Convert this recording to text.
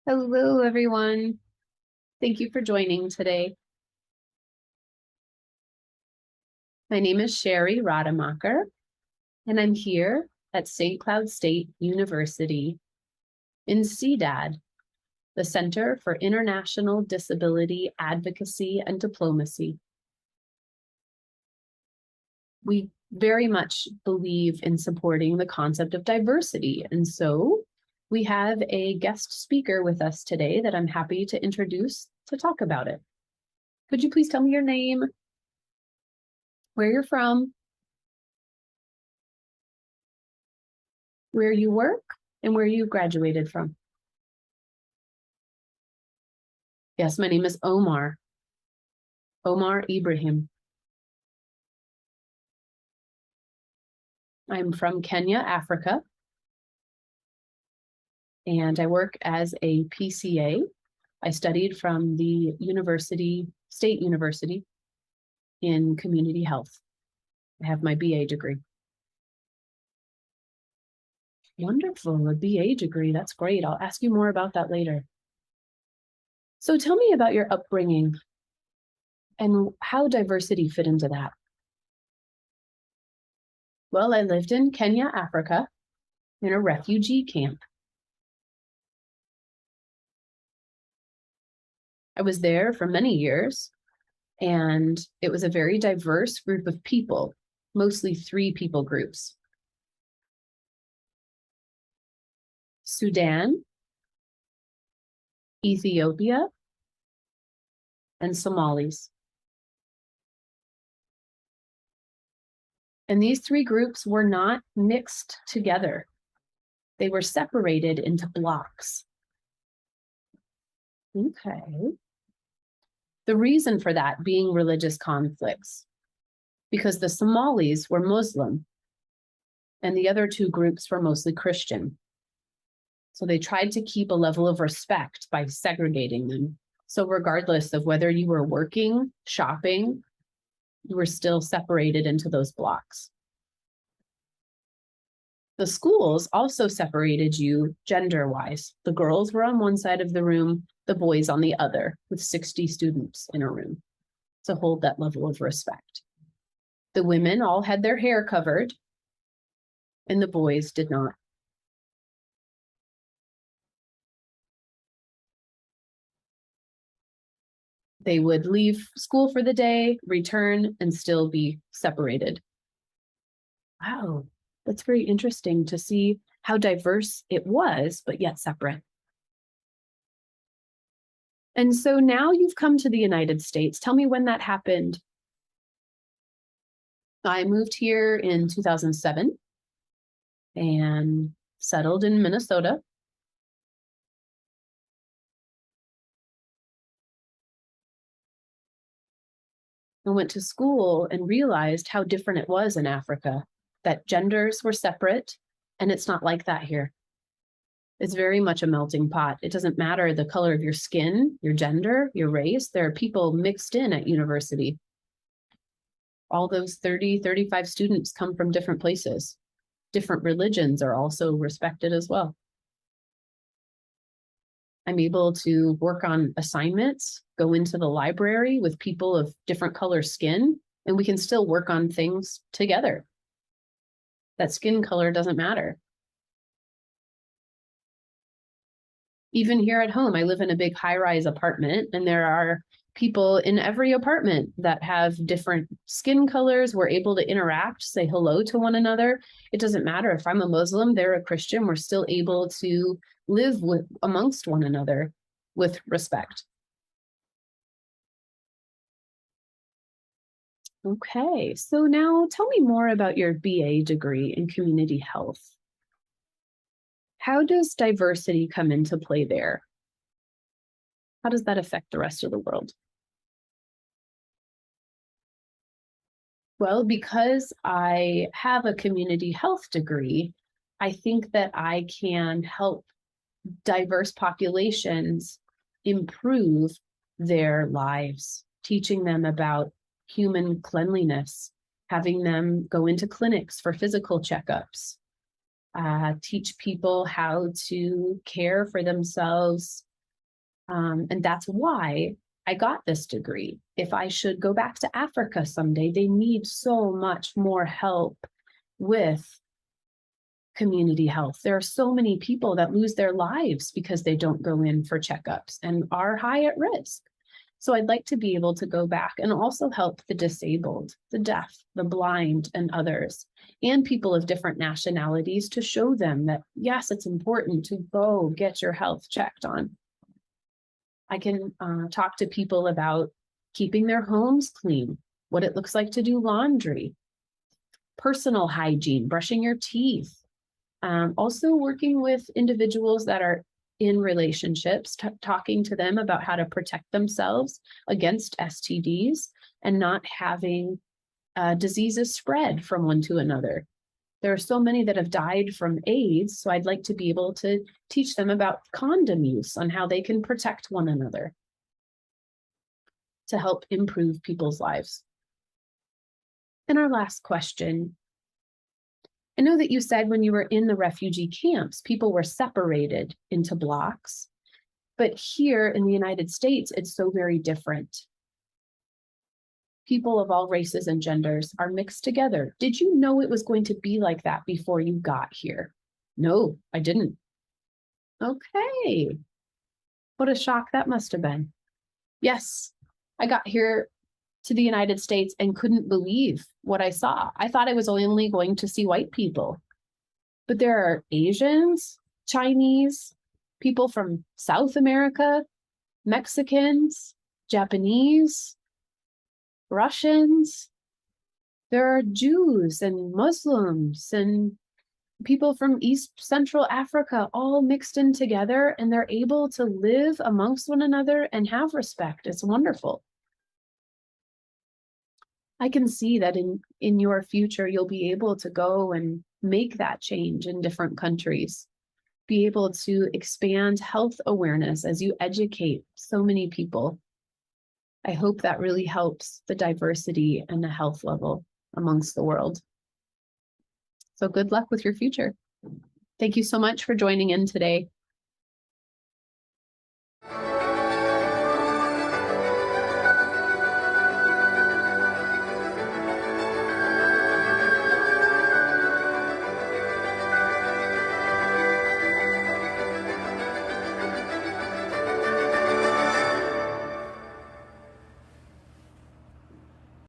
Hello, everyone. Thank you for joining today. My name is Sherri Rademacher, and I'm here at St. Cloud State University in CDAD, the Center for International Disability Advocacy and Diplomacy. We very much believe in supporting the concept of diversity, and so we have a guest speaker with us today that I'm happy to introduce to talk about it. Could you please tell me your name, where you're from, where you work, and where you graduated from? Yes, my name is Omar Ibrahim. I'm from Kenya, Africa, and I work as a PCA. I studied from the State University in community health. I have my BA degree. Wonderful, a BA degree, that's great. I'll ask you more about that later. So tell me about your upbringing and how diversity fit into that. Well, I lived in Kenya, Africa, in a refugee camp. I was there for many years, and it was a very diverse group of people, mostly 3 people groups: Sudan, Ethiopia, and Somalis. And these 3 groups were not mixed together. They were separated into blocks. Okay. The reason for that being religious conflicts, because the Somalis were Muslim and the other 2 groups were mostly Christian. So they tried to keep a level of respect by segregating them. So regardless of whether you were working, shopping, you were still separated into those blocks. The schools also separated you gender-wise. The girls were on one side of the room, the boys on the other, with 60 students in a room to hold that level of respect. The women all had their hair covered, and the boys did not. They would leave school for the day, return, and still be separated. Wow, that's very interesting to see how diverse it was, but yet separate. And so now you've come to the United States. Tell me when that happened. I moved here in 2007 and settled in Minnesota. I went to school and realized how different it was in Africa, that genders were separate, and it's not like that here. It's very much a melting pot. It doesn't matter the color of your skin, your gender, your race. There are people mixed in at university. All those 30, 35 students come from different places. Different religions are also respected as well. I'm able to work on assignments, go into the library with people of different color skin, and we can still work on things together. That skin color doesn't matter. Even here at home, I live in a big high-rise apartment, and there are people in every apartment that have different skin colors. We're able to interact, say hello to one another. It doesn't matter if I'm a Muslim, they're a Christian, we're still able to live amongst one another with respect. Okay, so now tell me more about your BA degree in community health. How does diversity come into play there? How does that affect the rest of the world? Well, because I have a community health degree, I think that I can help diverse populations improve their lives, teaching them about human cleanliness, having them go into clinics for physical checkups, teach people how to care for themselves And that's why I got this degree. If I should go back to Africa someday, they need so much more help with community health. There are so many people that lose their lives because they don't go in for checkups and are high at risk. So I'd like to be able to go back and also help the disabled, the deaf, the blind, and others, and people of different nationalities, to show them that, yes, it's important to go get your health checked on. I can talk to people about keeping their homes clean, what it looks like to do laundry, personal hygiene, brushing your teeth. Also working with individuals that are in relationships, talking to them about how to protect themselves against STDs and not having diseases spread from one to another. There are so many that have died from AIDS, so I'd like to be able to teach them about condom use, on how they can protect one another to help improve people's lives. And our last question. I know that you said when you were in the refugee camps, people were separated into blocks, but here in the United States, it's so very different. People of all races and genders are mixed together. Did you know it was going to be like that before you got here? No, I didn't. Okay. What a shock that must have been. Yes, I got here to the United States and couldn't believe what I saw. I thought I was only going to see white people, but there are Asians, Chinese, people from South America, Mexicans, Japanese, Russians. There are Jews and Muslims and people from East Central Africa, all mixed in together, and they're able to live amongst one another and have respect. It's wonderful. I can see that in your future, you'll be able to go and make that change in different countries, be able to expand health awareness as you educate so many people. I hope that really helps the diversity and the health level amongst the world. So good luck with your future. Thank you so much for joining in today.